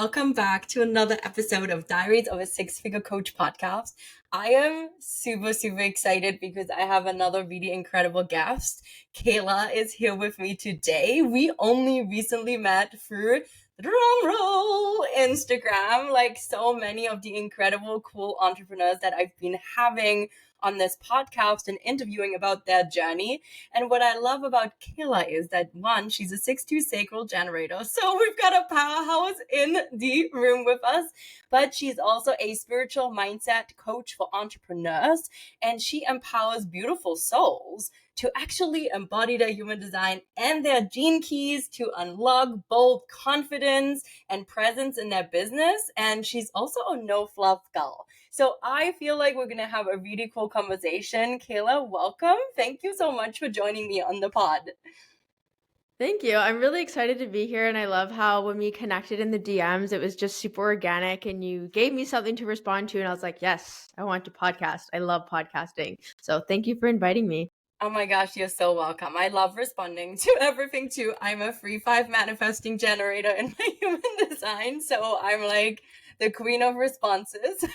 welcome back to another episode of Diaries of a Six-Figure Coach podcast. I am super excited because I have another really incredible guest. Kehla is here with me today. We only recently met through drumroll Instagram, like so many of the incredible, cool entrepreneurs that I've been having on this podcast and interviewing about their journey. And what I love about Kehla is that one, she's a 6'2" sacral generator. So we've got a powerhouse in the room with us, but she's also a spiritual mindset coach for entrepreneurs. And she empowers beautiful souls to actually embody their human design and their gene keys to unlock bold confidence and presence in their business. And she's also a no-fluff gal. So I feel like we're going to have a really cool conversation. Kehla, welcome. Thank you so much for joining me on the pod. Thank you. I'm really excited to be here. And I love how when we connected in the DMs, it was just super organic and you gave me something to respond to. And I was like, yes, I want to podcast. I love podcasting. So thank you for inviting me. Oh my gosh, you're so welcome. I love responding to everything too. I'm a 3-5 manifesting generator in my human design. So I'm like the queen of responses,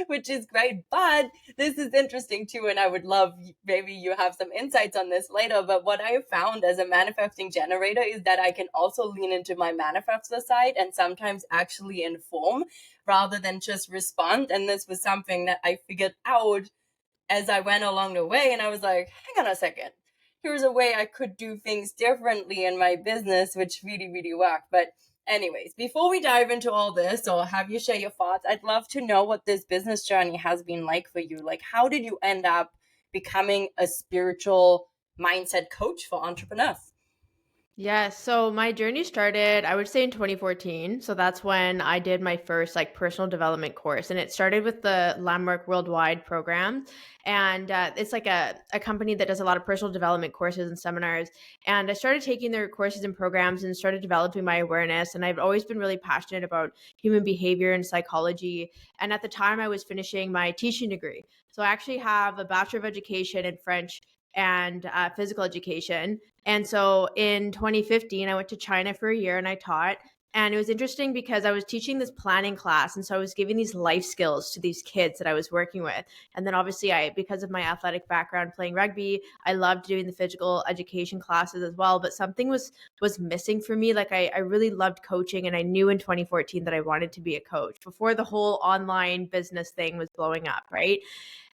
which is great. But this is interesting too. And I would love, maybe you have some insights on this later. But what I found as a manifesting generator is that I can also lean into my manifestor side and sometimes actually inform rather than just respond. And this was something that I figured out as I went along the way, and I was like, hang on a second. Here's a way I could do things differently in my business, which really worked. But anyways, before we dive into all this or have you share your thoughts, I'd love to know what this business journey has been like for you. Like, how did you end up becoming a spiritual mindset coach for entrepreneurs? Yes. So my journey started, I would say in 2014. So that's when I did my first personal development course. And it started with the Landmark Worldwide program. And it's like a company that does a lot of personal development courses and seminars. And I started taking their courses and programs and started developing my awareness. And I've always been really passionate about human behavior and psychology. And at the time I was finishing my teaching degree. So I actually have a Bachelor of Education in French and physical education. And so in 2015, I went to China for a year and I taught. And it was interesting because I was teaching this planning class. And so I was giving these life skills to these kids that I was working with. And then obviously because of my athletic background playing rugby, I loved doing the physical education classes as well. But something was missing for me. Like I really loved coaching. And I knew in 2014 that I wanted to be a coach before the whole online business thing was blowing up, right?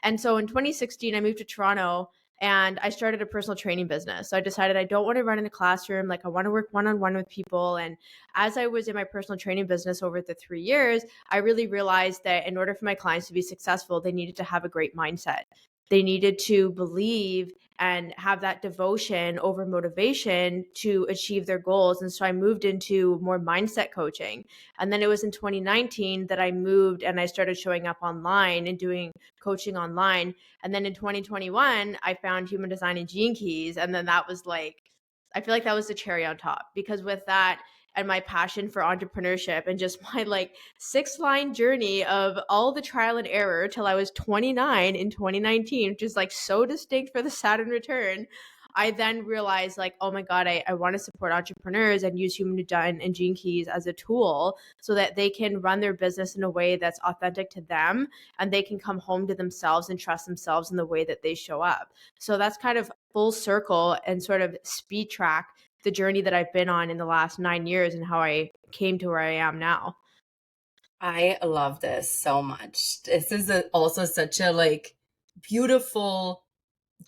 And so in 2016, I moved to Toronto and I started a personal training business. So I decided I don't want to run in a classroom. Like I want to work one-on-one with people. And as I was in my personal training business over the 3 years, I really realized that in order for my clients to be successful, they needed to have a great mindset. They needed to believe and have that devotion over motivation to achieve their goals. And so I moved into more mindset coaching. And then it was in 2019 that I moved and I started showing up online and doing coaching online. And then in 2021, I found human design and gene keys. And then that was I feel like that was the cherry on top, because with that and my passion for entrepreneurship and just my 6-line journey of all the trial and error till I was 29 in 2019, which is so distinct for the Saturn return, I then realized oh my God, I want to support entrepreneurs and use human design and gene keys as a tool so that they can run their business in a way that's authentic to them and they can come home to themselves and trust themselves in the way that they show up. So that's kind of full circle and sort of speed track the journey that I've been on in the last 9 years and how I came to where I am now. I love this so much. This is also such a beautiful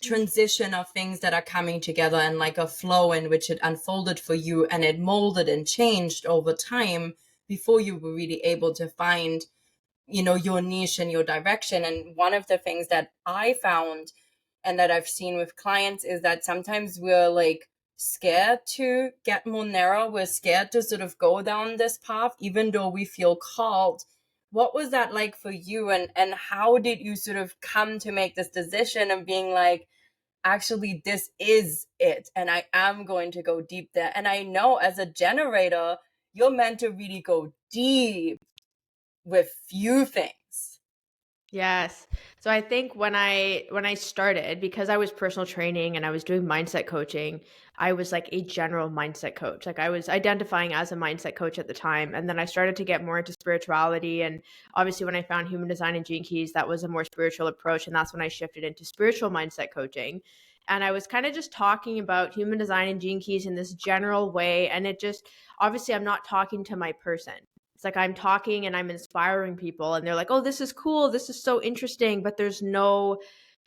transition of things that are coming together and a flow in which it unfolded for you and it molded and changed over time before you were really able to find your niche and your direction. And one of the things that I found and that I've seen with clients is that sometimes we're scared to get more narrow. We're scared to sort of go down this path even though we feel called. What was that like for you, and how did you sort of come to make this decision and being actually this is it and I am going to go deep there? And I know as a generator you're meant to really go deep with few things. Yes. So I think when I started, because I was personal training and I was doing mindset coaching, I was like a general mindset coach. Like I was identifying as a mindset coach at the time. And then I started to get more into spirituality. And obviously when I found human design and gene keys, that was a more spiritual approach. And that's when I shifted into spiritual mindset coaching. And I was kind of just talking about human design and gene keys in this general way. And it just obviously I'm not talking to my person. It's like I'm talking and I'm inspiring people and they're like, "Oh, this is cool. This is so interesting." But there's no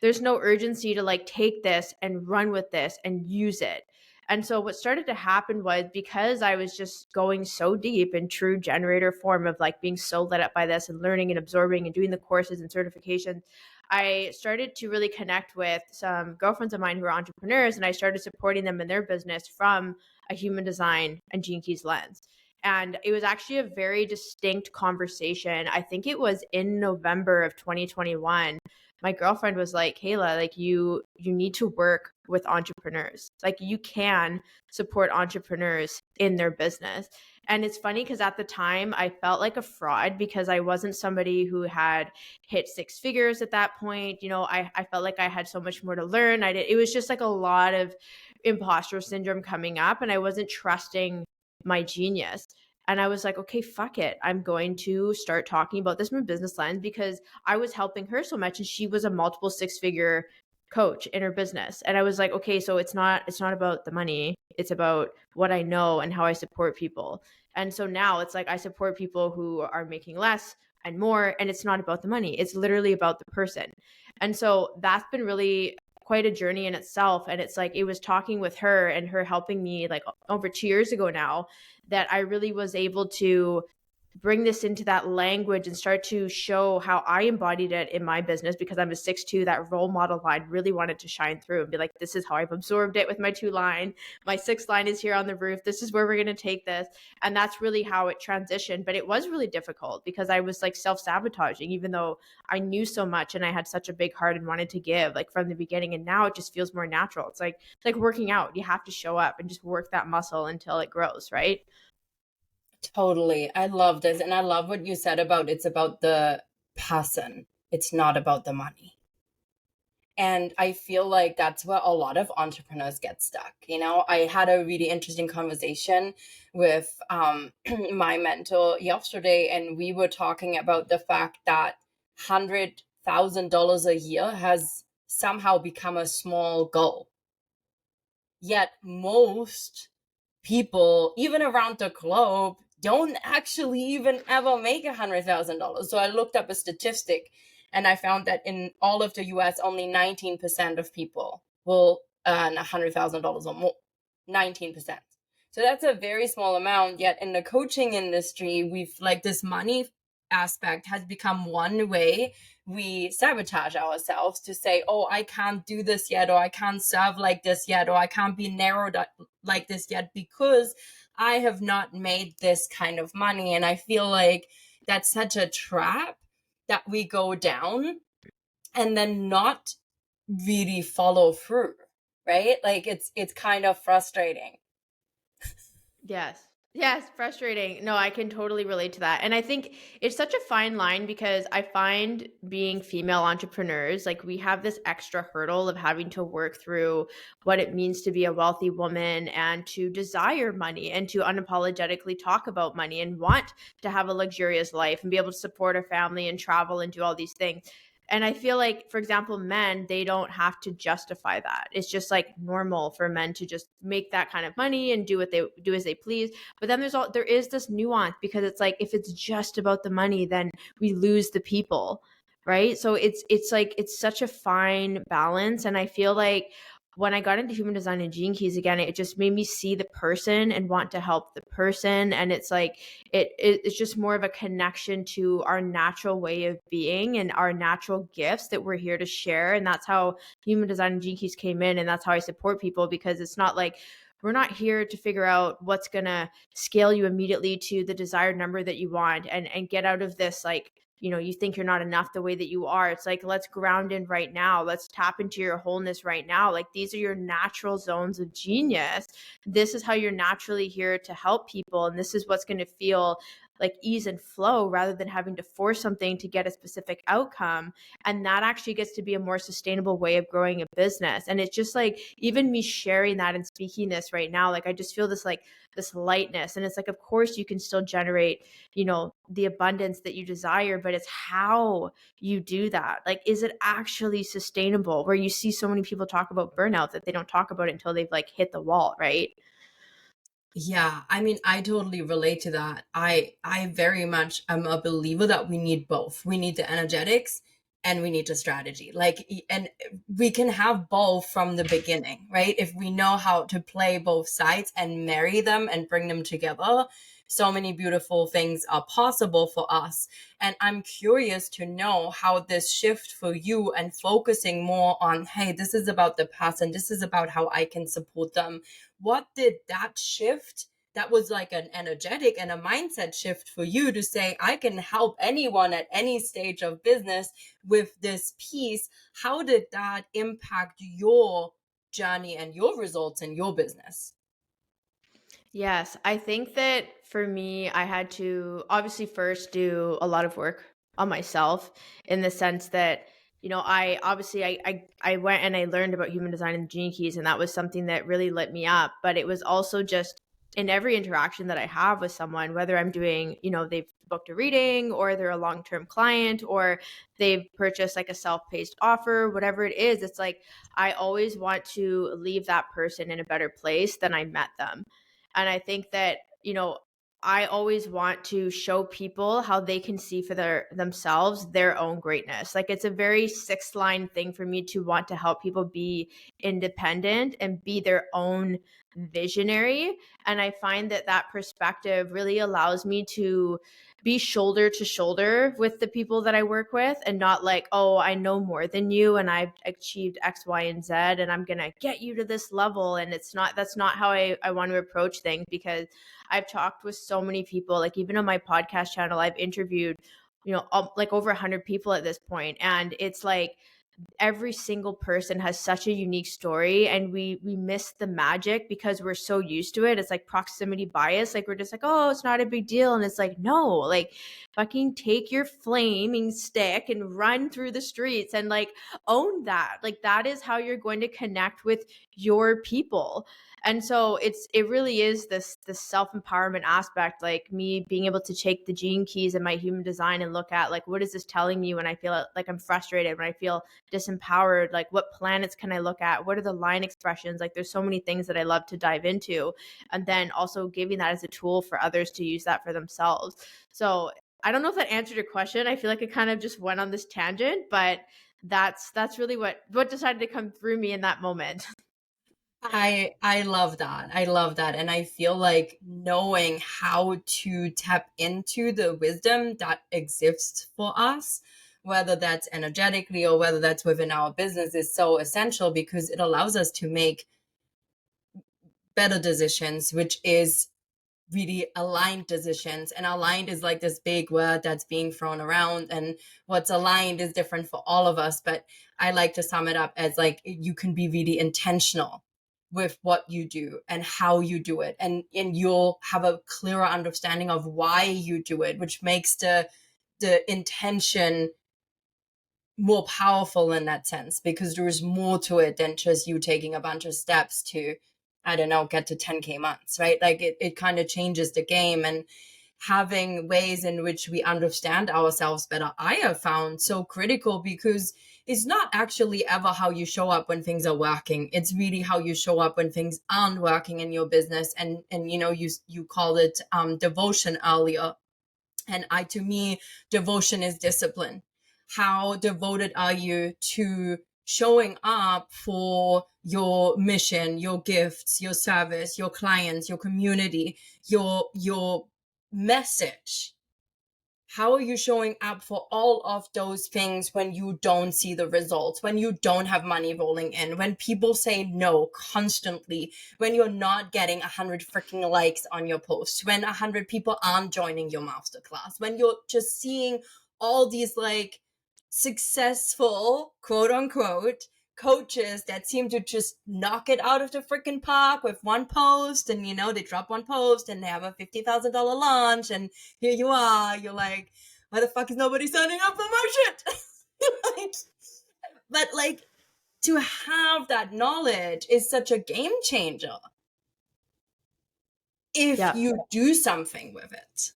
urgency to like take this and run with this and use it. And so what started to happen was because I was just going so deep in true generator form of like being so lit up by this and learning and absorbing and doing the courses and certifications, I started to really connect with some girlfriends of mine who are entrepreneurs and I started supporting them in their business from a human design and gene keys lens. And it was actually a very distinct conversation. I think it was in November of 2021. My girlfriend was like, "Kayla, like you need to work with entrepreneurs. Like you can support entrepreneurs in their business." And it's funny because at the time I felt like a fraud because I wasn't somebody who had hit six figures at that point. I felt like I had so much more to learn. It was just like a lot of imposter syndrome coming up and I wasn't trusting my genius. And I was like, okay, fuck it. I'm going to start talking about this from a business lens because I was helping her so much and she was a multiple six-figure coach in her business. And I was like, okay, so it's not about the money. It's about what I know and how I support people. And so now it's like I support people who are making less and more and it's not about the money. It's literally about the person. And so that's been really quite a journey in itself. And it's like it was talking with her and her helping me like over 2 years ago now that I really was able to bring this into that language and start to show how I embodied it in my business because I'm a 6'2", that role model line really wanted to shine through and be like, this is how I've absorbed it with my 2 line. My 6 line is here on the roof. This is where we're going to take this. And that's really how it transitioned. But it was really difficult because I was like self-sabotaging, even though I knew so much and I had such a big heart and wanted to give like from the beginning. And now it just feels more natural. It's like working out. You have to show up and just work that muscle until it grows, right? Totally. I love this. And I love what you said about it's about the person, it's not about the money. And I feel like that's where a lot of entrepreneurs get stuck. I had a really interesting conversation with my mentor yesterday, and we were talking about the fact that $100,000 a year has somehow become a small goal. Yet most people, even around the globe, don't actually even ever make $100,000. So I looked up a statistic and I found that in all of the US, only 19% of people will earn $100,000 or more. 19%. So that's a very small amount. Yet in the coaching industry, we've like this money aspect has become one way we sabotage ourselves to say, oh, I can't do this yet, or I can't serve like this yet, or I can't be narrowed like this yet because I have not made this kind of money. And I feel like that's such a trap that we go down and then not really follow through, right? Like it's kind of frustrating. Yes. Yes, frustrating. No, I can totally relate to that. And I think it's such a fine line because I find being female entrepreneurs, like we have this extra hurdle of having to work through what it means to be a wealthy woman and to desire money and to unapologetically talk about money and want to have a luxurious life and be able to support a family and travel and do all these things. And I feel like, for example, men, they don't have to justify that. It's just like normal for men to just make that kind of money and do what they do as they please. But then there is this nuance because it's like if it's just about the money, then we lose the people, right? So it's like it's such a fine balance. And I feel like when I got into human design and gene keys again, it just made me see the person and want to help the person. And it's like it's just more of a connection to our natural way of being and our natural gifts that we're here to share. And that's how human design and gene keys came in. And that's how I support people because it's not like we're not here to figure out what's going to scale you immediately to the desired number that you want and get out of this like you think you're not enough the way that you are. It's like, let's ground in right now. Let's tap into your wholeness right now. Like these are your natural zones of genius. This is how you're naturally here to help people. And this is what's going to feel like ease and flow rather than having to force something to get a specific outcome. And that actually gets to be a more sustainable way of growing a business. And it's just like, even me sharing that and speaking this right now, like I just feel this like this lightness. And it's like, of course you can still generate, the abundance that you desire, but it's how you do that. Like, is it actually sustainable? Where you see so many people talk about burnout that they don't talk about it until they've like hit the wall, right? Yeah, I mean, I totally relate to that. I very much am a believer that we need both. We need the energetics and we need the strategy. Like, and we can have both from the beginning, right? If we know how to play both sides and marry them and bring them together, so many beautiful things are possible for us. And I'm curious to know how this shift for you and focusing more on, hey, this is about the past and this is about how I can support them. What did that shift, that was like an energetic and a mindset shift for you to say, I can help anyone at any stage of business with this piece? How did that impact your journey and your results in your business? Yes, I think that for me, I had to obviously first do a lot of work on myself in the sense that, I obviously I went and I learned about human design and gene keys, and that was something that really lit me up. But it was also just in every interaction that I have with someone, whether I'm doing, they've booked a reading or they're a long-term client or they've purchased like a self-paced offer, whatever it is, it's like I always want to leave that person in a better place than I met them. And I think that, I always want to show people how they can see for themselves their own greatness. Like it's a very sixth line thing for me to want to help people be independent and be their own visionary. And I find that that perspective really allows me to be shoulder to shoulder with the people that I work with and not like, oh, I know more than you and I've achieved X, Y, and Z and I'm going to get you to this level. And that's not how I want to approach things, because I've talked with so many people, like even on my podcast channel, I've interviewed, like over 100 people at this point. And it's like, every single person has such a unique story, and we miss the magic because we're so used to it. It's like proximity bias. Like we're just like, oh, it's not a big deal. And it's like, no, like fucking take your flaming stick and run through the streets and like own that. Like that is how you're going to connect with your people. And so it really is this self-empowerment aspect, like me being able to take the gene keys and my human design and look at like, what is this telling me when I feel like I'm frustrated, when I feel disempowered? Like what planets can I look at? What are the line expressions? Like there's so many things that I love to dive into. And then also giving that as a tool for others to use that for themselves. So I don't know if that answered your question. I feel like it kind of just went on this tangent, but that's really what decided to come through me in that moment. I love that. I love that. And I feel like knowing how to tap into the wisdom that exists for us, whether that's energetically or whether that's within our business, is so essential because it allows us to make better decisions, which is really aligned decisions. And aligned is like this big word that's being thrown around, and what's aligned is different for all of us. But I like to sum it up as like you can be really intentional with what you do and how you do it, and you'll have a clearer understanding of why you do it, which makes the intention more powerful in that sense, because there is more to it than just you taking a bunch of steps to, I don't know, get to 10K months, right? Like it kind of changes the game. And having ways in which we understand ourselves better, I have found so critical, because it's not actually ever how you show up when things are working. It's really how you show up when things aren't working in your business. And you called it devotion earlier. And to me, devotion is discipline. How devoted are you to showing up for your mission, your gifts, your service, your clients, your community, your message? How are you showing up for all of those things when you don't see the results, when you don't have money rolling in, when people say no constantly, when you're not getting 100 freaking likes on your post, when 100 people aren't joining your masterclass, when you're just seeing all these like successful, quote unquote, coaches that seem to just knock it out of the freaking park with one post, and they drop one post and they have a $50,000 launch, and here you are, you're like, why the fuck is nobody signing up for my shit? Like, but like, to have that knowledge is such a game changer if you do something with it.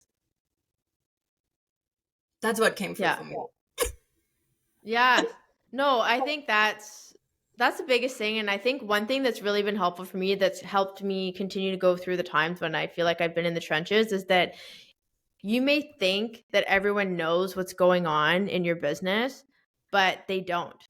That's what came through for me. Yeah. No, I think that's the biggest thing. And I think one thing that's really been helpful for me, that's helped me continue to go through the times when I feel like I've been in the trenches, is that you may think that everyone knows what's going on in your business, but they don't.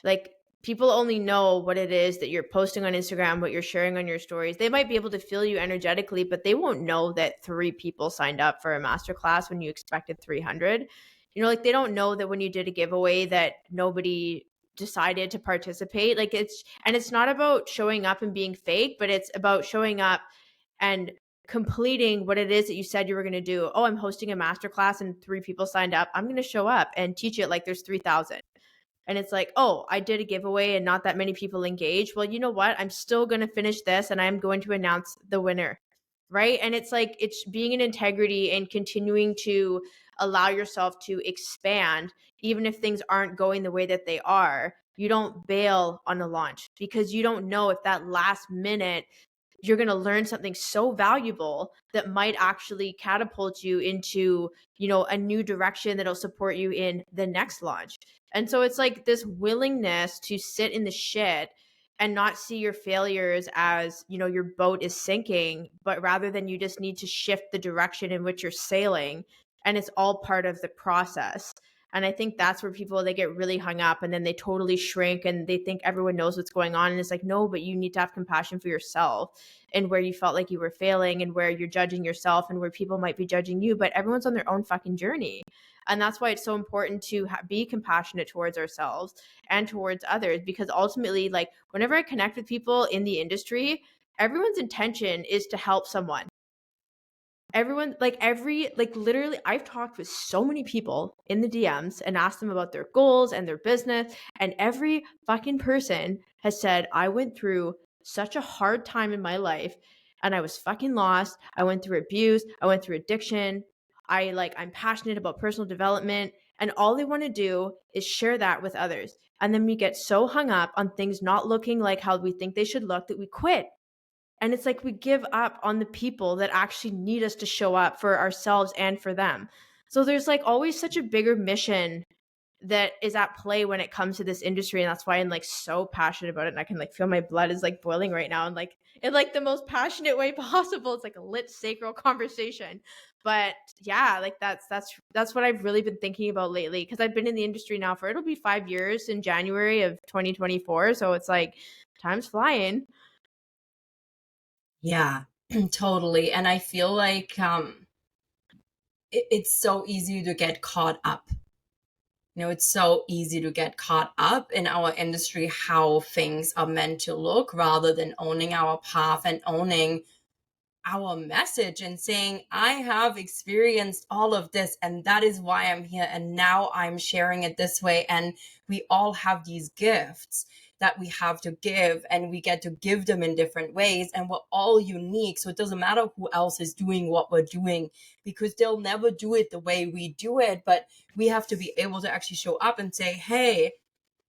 Like, people only know what it is that you're posting on Instagram, what you're sharing on your stories. They might be able to feel you energetically, but they won't know that 3 people signed up for a masterclass when you expected 300. Like, they don't know that when you did a giveaway that nobody decided to participate. Like, it's not about showing up and being fake, but it's about showing up and completing what it is that you said you were going to do. Oh, I'm hosting a masterclass and 3 people signed up. I'm going to show up and teach it like there's 3,000. And it's like, oh, I did a giveaway and not that many people engaged. Well, you know what? I'm still going to finish this and I'm going to announce the winner. Right. And it's like, it's being in integrity and continuing to allow yourself to expand, even if things aren't going the way that they are. You don't bail on a launch because you don't know if that last minute you're going to learn something so valuable that might actually catapult you into, a new direction that'll support you in the next launch. And so it's like this willingness to sit in the shit and not see your failures as, your boat is sinking, but rather than you just need to shift the direction in which you're sailing. And it's all part of the process. And I think that's where people, they get really hung up and then they totally shrink and they think everyone knows what's going on. And it's like, no, but you need to have compassion for yourself and where you felt like you were failing and where you're judging yourself and where people might be judging you, but everyone's on their own fucking journey. And that's why it's so important to be compassionate towards ourselves and towards others, because ultimately, like, whenever I connect with people in the industry, everyone's intention is to help someone. Everyone, literally, I've talked with so many people in the DMs and asked them about their goals and their business. And every fucking person has said, I went through such a hard time in my life and I was fucking lost. I went through abuse. I went through addiction. I'm passionate about personal development. And all they want to do is share that with others. And then we get so hung up on things not looking like how we think they should look that we quit. And it's like we give up on the people that actually need us to show up for ourselves and for them. So there's like always such a bigger mission that is at play when it comes to this industry. And that's why I'm like so passionate about it. And I can like feel my blood is like boiling right now. And like in like the most passionate way possible. It's like a lit sacral conversation. But yeah, like that's what I've really been thinking about lately. Cause I've been in the industry now for, it'll be 5 years in January of 2024. So it's like time's flying. Yeah, totally. And I feel like it's so easy to get caught up. It's so easy to get caught up in our industry, how things are meant to look, rather than owning our path and owning our message and saying, I have experienced all of this and that is why I'm here. And now I'm sharing it this way. And we all have these gifts that we have to give, and we get to give them in different ways. And we're all unique. So it doesn't matter who else is doing what we're doing, because they'll never do it the way we do it. But we have to be able to actually show up and say, hey,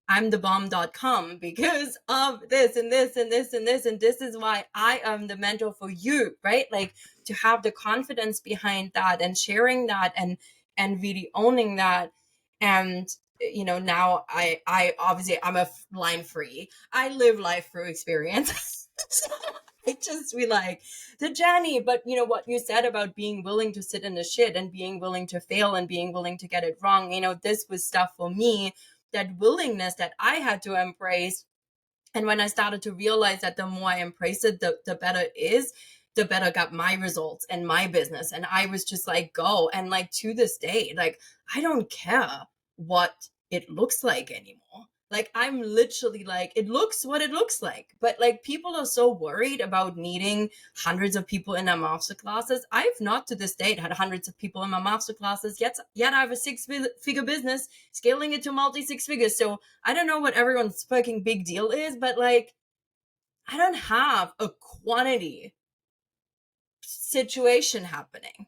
I'm the bomb.com because of this and this and this and this. And this is why I am the mentor for you, right? Like, to have the confidence behind that and sharing that and really owning that. And, now I obviously I'm a line free. I live life through experience. So I just be like the journey. But what you said about being willing to sit in the shit and being willing to fail and being willing to get it wrong, this was stuff for me, that willingness that I had to embrace. And when I started to realize that the more I embrace it, the better it is, the better got my results and my business. And I was just like, go. And like, to this day, like, I don't care what it looks like anymore. Like, I'm literally like, it looks what it looks like. But like, people are so worried about needing hundreds of people in their master classes. I've not to this date had hundreds of people in my master classes, yet I have a six-figure business, scaling it to multi six figures. So I don't know what everyone's fucking big deal is, but like, I don't have a quantity situation happening,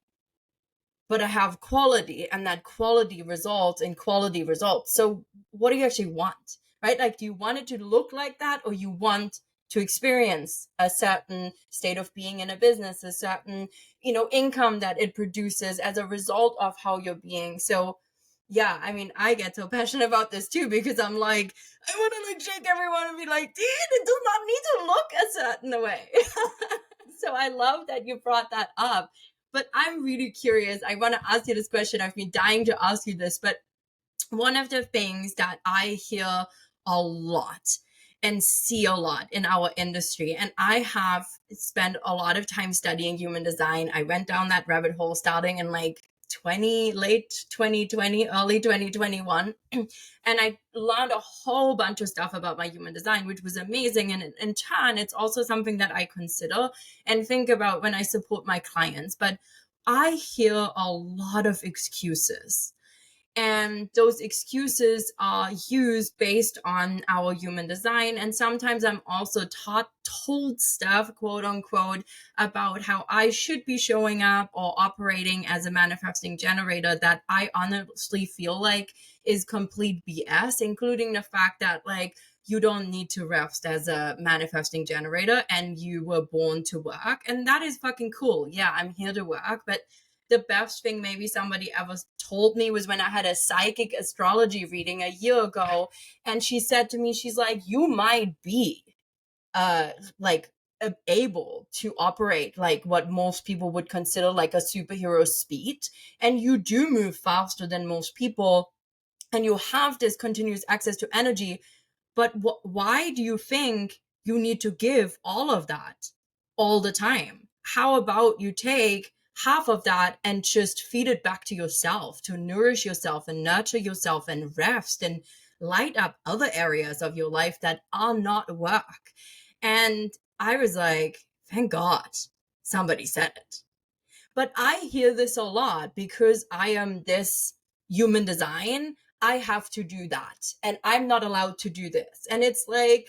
but I have quality, and that quality results in quality results. So what do you actually want, right? Like, do you want it to look like that, or you want to experience a certain state of being in a business, a certain, income that it produces as a result of how you're being? So yeah, I mean, I get so passionate about this too, because I'm like, I want to like shake everyone and be like, dude, it does not need to look a certain way. So I love that you brought that up. But I'm really curious. I want to ask you this question. I've been dying to ask you this, but one of the things that I hear a lot and see a lot in our industry, and I have spent a lot of time studying human design. I went down that rabbit hole starting in like late 2020, early 2021. And I learned a whole bunch of stuff about my human design, which was amazing. And in turn, it's also something that I consider and think about when I support my clients. But I hear a lot of excuses, and those excuses are used based on our human design. And sometimes I'm also told stuff, quote unquote, about how I should be showing up or operating as a manifesting generator, that I honestly feel like is complete BS, including the fact that like, you don't need to rest as a manifesting generator, and you were born to work. And that is fucking cool. Yeah, I'm here to work. But the best thing maybe somebody ever told me was when I had a psychic astrology reading a year ago. And she said to me, she's like, you might be like able to operate like what most people would consider like a superhero speed, and you do move faster than most people, and you have this continuous access to energy. But why do you think you need to give all of that all the time? How about you take half of that and just feed it back to yourself, to nourish yourself and nurture yourself and rest and light up other areas of your life that are not work? And I was like, thank God somebody said it. But I hear this a lot because I am this human design. I have to do that, and I'm not allowed to do this. And it's like,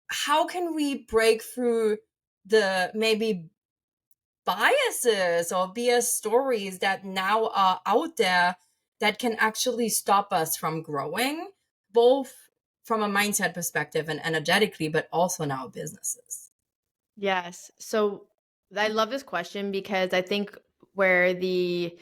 how can we break through the maybe biases or BS stories that now are out there that can actually stop us from growing, both from a mindset perspective and energetically, but also in our businesses? Yes. So I love this question because I think where the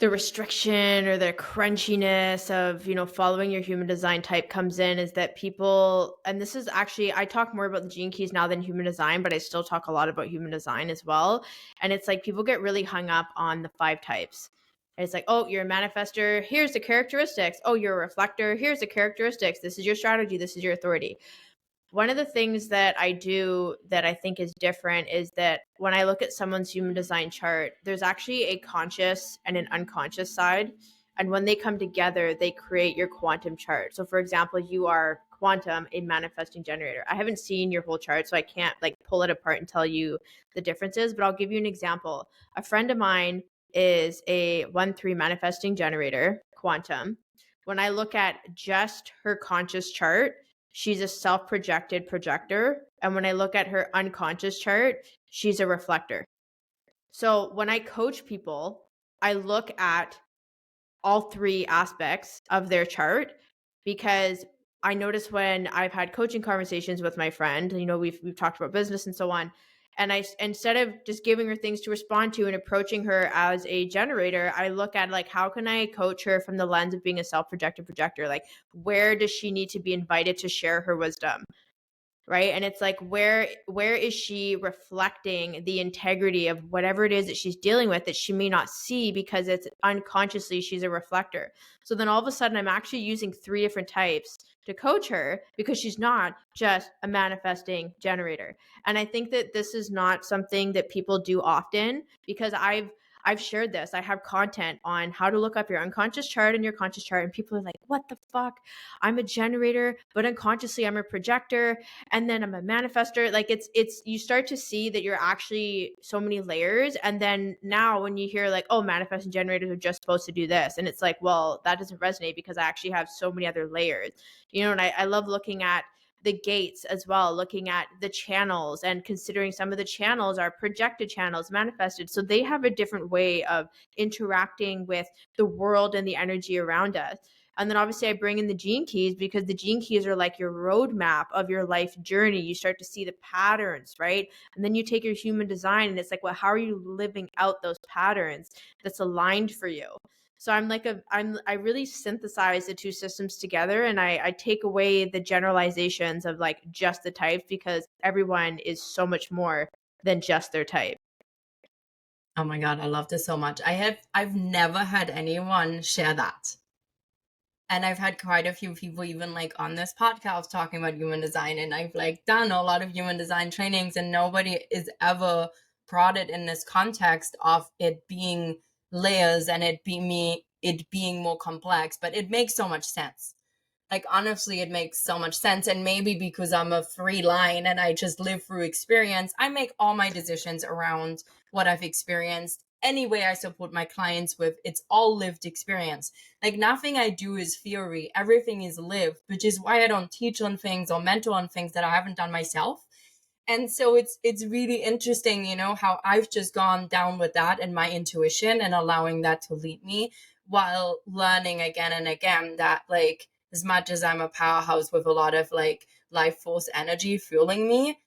restriction or the crunchiness of, following your human design type comes in is that people, and this is actually, I talk more about the gene keys now than human design, but I still talk a lot about human design as well. And it's like people get really hung up on the 5 types. And it's like, oh, you're a manifester. Here's the characteristics. Oh, you're a reflector. Here's the characteristics. This is your strategy. This is your authority. One of the things that I do that I think is different is that when I look at someone's human design chart, there's actually a conscious and an unconscious side. And when they come together, they create your quantum chart. So for example, you are quantum, a manifesting generator. I haven't seen your whole chart, so I can't like pull it apart and tell you the differences, but I'll give you an example. A friend of mine is a 1-3 manifesting generator, quantum. When I look at just her conscious chart, she's a self-projected projector. And when I look at her unconscious chart, she's a reflector. So when I coach people, I look at all 3 aspects of their chart, because I notice when I've had coaching conversations with my friend, we've talked about business and so on. And I, instead of just giving her things to respond to and approaching her as a generator, I look at like, how can I coach her from the lens of being a self-projected projector? Like, where does she need to be invited to share her wisdom? Right. And it's like, where is she reflecting the integrity of whatever it is that she's dealing with that she may not see because it's unconsciously she's a reflector. So then all of a sudden I'm actually using 3 different types to coach her because she's not just a manifesting generator. And I think that this is not something that people do often, because I've I've shared this. I have content on how to look up your unconscious chart and your conscious chart. And people are like, what the fuck? I'm a generator, but unconsciously I'm a projector. And then I'm a manifester. Like you start to see that you're actually so many layers. And then now when you hear like, oh, manifesting generators are just supposed to do this. And it's like, well, that doesn't resonate because I actually have so many other layers, and I love looking at the gates as well, looking at the channels and considering some of the channels are projected channels, manifested. So they have a different way of interacting with the world and the energy around us. And then obviously I bring in the gene keys because the gene keys are like your roadmap of your life journey. You start to see the patterns, right? And then you take your human design and it's like, well, how are you living out those patterns that's aligned for you? So I really synthesize the two systems together, and I take away the generalizations of like just the types because everyone is so much more than just their type. Oh my God, I love this so much. I've never had anyone share that. And I've had quite a few people even like on this podcast talking about human design, and I've like done a lot of human design trainings, and nobody is ever brought it in this context of it being layers and it being more complex, but it makes so much sense. Like honestly, it makes so much sense. And maybe because I'm a free line and I just live through experience, I make all my decisions around what I've experienced. Any way I support my clients with, it's all lived experience. Like nothing I do is theory, everything is lived, which is why I don't teach on things or mentor on things that I haven't done myself. And so it's really interesting, how I've just gone down with that and my intuition and allowing that to lead me, while learning again and again that like as much as I'm a powerhouse with a lot of like life force energy fueling me,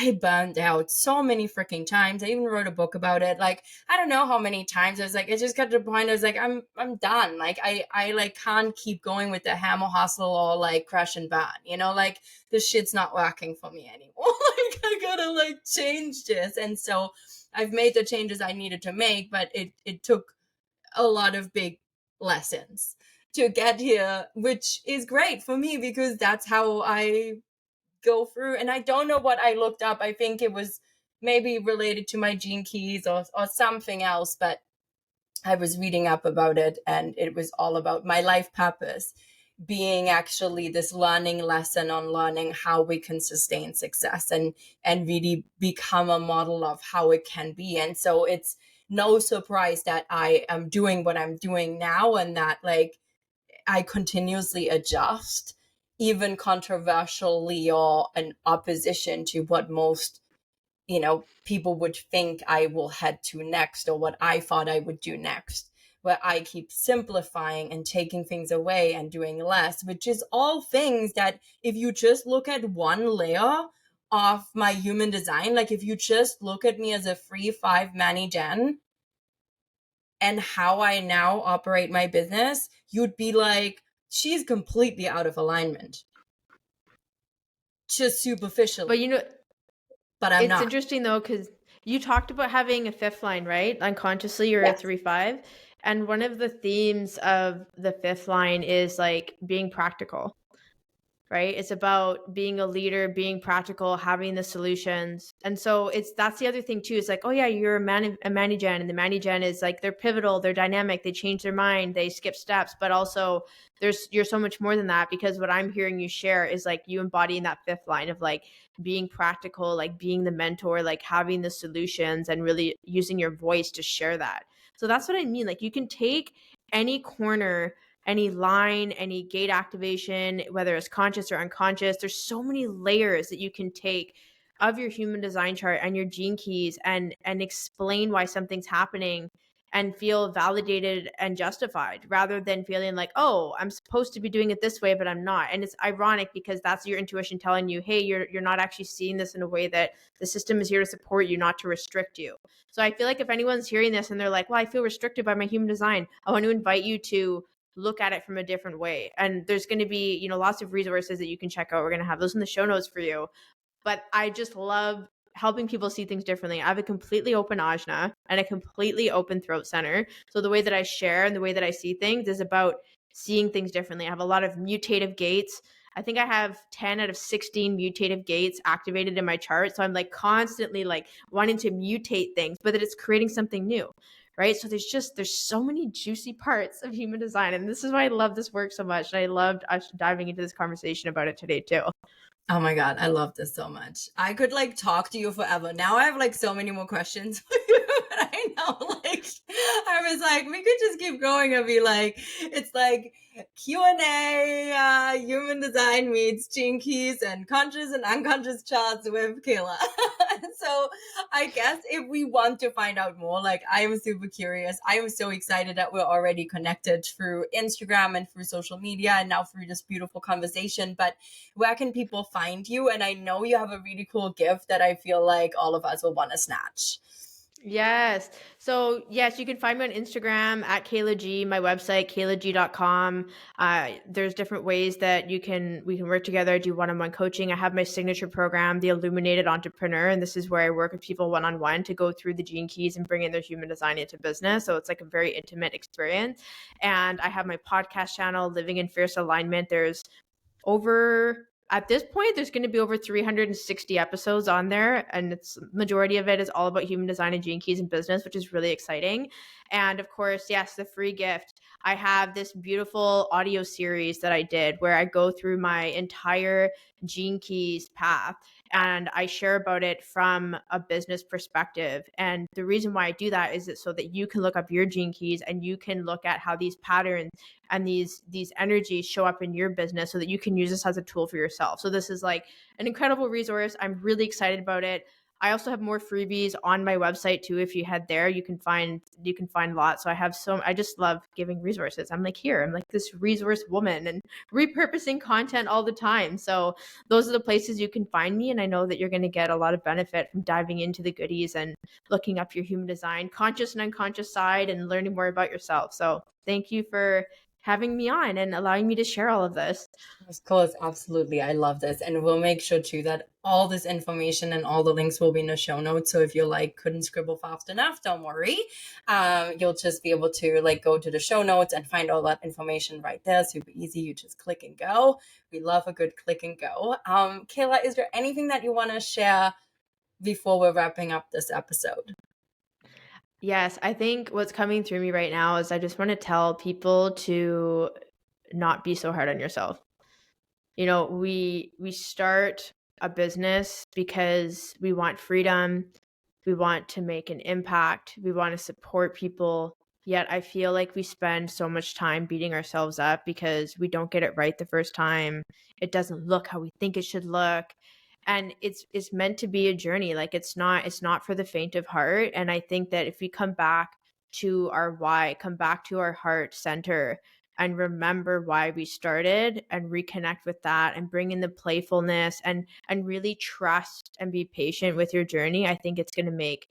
I burned out so many freaking times. I even wrote a book about it. Like, I don't know how many times I was like, it just got to the point I was like, I'm done. Like I like can't keep going with the hammer hustle or like crash and burn, like this shit's not working for me anymore. Like I gotta like change this. And so I've made the changes I needed to make, but it took a lot of big lessons to get here, which is great for me because that's how I go through. And I don't know what I looked up. I think it was maybe related to my gene keys or something else, but I was reading up about it and it was all about my life purpose being actually this learning lesson on learning how we can sustain success and really become a model of how it can be. And so it's no surprise that I am doing what I'm doing now and that like I continuously adjust, even controversially or in opposition to what most, people would think I will head to next or what I thought I would do next, where I keep simplifying and taking things away and doing less, which is all things that if you just look at one layer of my human design, like if you just look at me as a 3-5 Manny Gen, and how I now operate my business, you'd be like, she's completely out of alignment, just But superficially. But I'm it's not. interesting though, because you talked about having a fifth line, right? Unconsciously, you're a Yes. 3-5. And one of the themes of the fifth line is like being practical, right? It's about being a leader, being practical, having the solutions. And so that's the other thing too. It's like, oh yeah, you're a Manny Gen, and the Manny Gen is like they're pivotal, they're dynamic, they change their mind, they skip steps, but also you're so much more than that, because what I'm hearing you share is like you embodying that fifth line of like being practical, like being the mentor, like having the solutions and really using your voice to share that. So that's what I mean. Like you can take any corner, any line, any gate activation, whether it's conscious or unconscious. There's so many layers that you can take of your human design chart and your gene keys and explain why something's happening and feel validated and justified, rather than feeling like, oh, I'm supposed to be doing it this way, but I'm not. And it's ironic because that's your intuition telling you, hey, you're not actually seeing this in a way that the system is here to support you, not to restrict you. So I feel like if anyone's hearing this and they're like, well, I feel restricted by my human design, I want to invite you to look at it from a different way. And there's going to be, lots of resources that you can check out. We're going to have those in the show notes for you. But I just love helping people see things differently. I have a completely open ajna and a completely open throat center. So the way that I share and the way that I see things is about seeing things differently. I have a lot of mutative gates. I think I have 10 out of 16 mutative gates activated in my chart. So I'm like constantly like wanting to mutate things, but that it's creating something new. right? So there's so many juicy parts of human design. And this is why I love this work so much. And I loved us diving into this conversation about it today too. Oh my God, I love this so much. I could like talk to you forever. Now I have like so many more questions for you, but I know like I was like we could just keep going and be like it's like Q&A, human design meets gene keys and conscious and unconscious charts with Kehla. So I guess if we want to find out more, like I am super curious. I am so excited that we're already connected through Instagram and through social media and now through this beautiful conversation. But where can people find you? And I know you have a really cool gift that I feel like all of us will want to snatch. Yes. So, yes, you can find me on Instagram at Kehla G, my website, kehlag.com. There's different ways that we can work together, do one-on-one coaching. I have my signature program, The Illuminated Entrepreneur, and this is where I work with people one-on-one to go through the gene keys and bring in their human design into business. So it's like a very intimate experience. And I have my podcast channel, Living in Fierce Alignment. At this point, there's going to be over 360 episodes on there, and it's majority of it is all about human design and gene keys in business, which is really exciting. And of course, yes, the free gift. I have this beautiful audio series that I did where I go through my entire gene keys path and I share about it from a business perspective. And the reason why I do that is so that you can look up your gene keys and you can look at how these patterns and these energies show up in your business so that you can use this as a tool for yourself. So this is like an incredible resource. I'm really excited about it. I also have more freebies on my website too. If you head there, you can find lots. So I just love giving resources. I'm like this resource woman and repurposing content all the time. So those are the places you can find me. And I know that you're going to get a lot of benefit from diving into the goodies and looking up your human design, conscious and unconscious side, and learning more about yourself. So thank you for having me on and allowing me to share all of this. Of course, absolutely. I love this. And we'll make sure too that all this information and all the links will be in the show notes. So if you're like, couldn't scribble fast enough, don't worry. You'll just be able to like go to the show notes and find all that information right there. Super easy. You just click and go. We love a good click and go. Kehla, is there anything that you want to share before we're wrapping up this episode? Yes, I think what's coming through me right now is I just want to tell people to not be so hard on yourself. You know, we start a business because we want freedom, we want to make an impact, we want to support people. Yet I feel like we spend so much time beating ourselves up because we don't get it right the first time. It doesn't look how we think it should look. And it's meant to be a journey. Like it's not for the faint of heart. And I think that if we come back to our why, come back to our heart center and remember why we started and reconnect with that and bring in the playfulness and really trust and be patient with your journey, I think it's going to make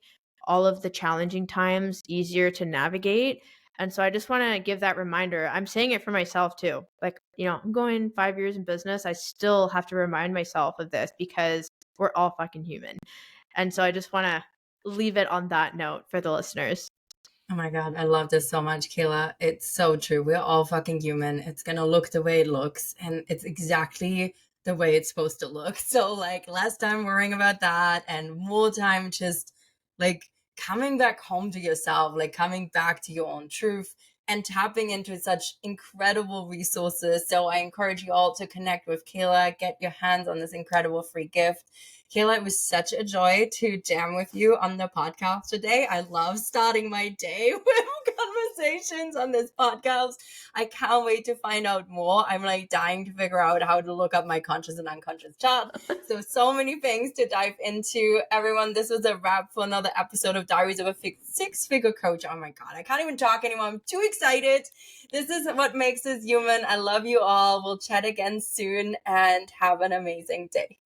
all of the challenging times easier to navigate. And so I just want to give that reminder. I'm saying it for myself too. Like, I'm going 5 years in business. I still have to remind myself of this because we're all fucking human. And so I just want to leave it on that note for the listeners. Oh my God, I love this so much, Kehla. It's so true. We're all fucking human. It's going to look the way it looks, and it's exactly the way it's supposed to look. So, like, less time worrying about that and more time just like coming back home to yourself, like coming back to your own truth and tapping into such incredible resources. So, I encourage you all to connect with Kehla, get your hands on this incredible free gift. Kehla, it was such a joy to jam with you on the podcast today. I love starting my day with conversations on this podcast. I can't wait to find out more. I'm like dying to figure out how to look up my conscious and unconscious chart. So many things to dive into. Everyone, this was a wrap for another episode of Diaries of a Six-Figure Coach. Oh my God, I can't even talk anymore. I'm too excited. This is what makes us human. I love you all. We'll chat again soon and have an amazing day.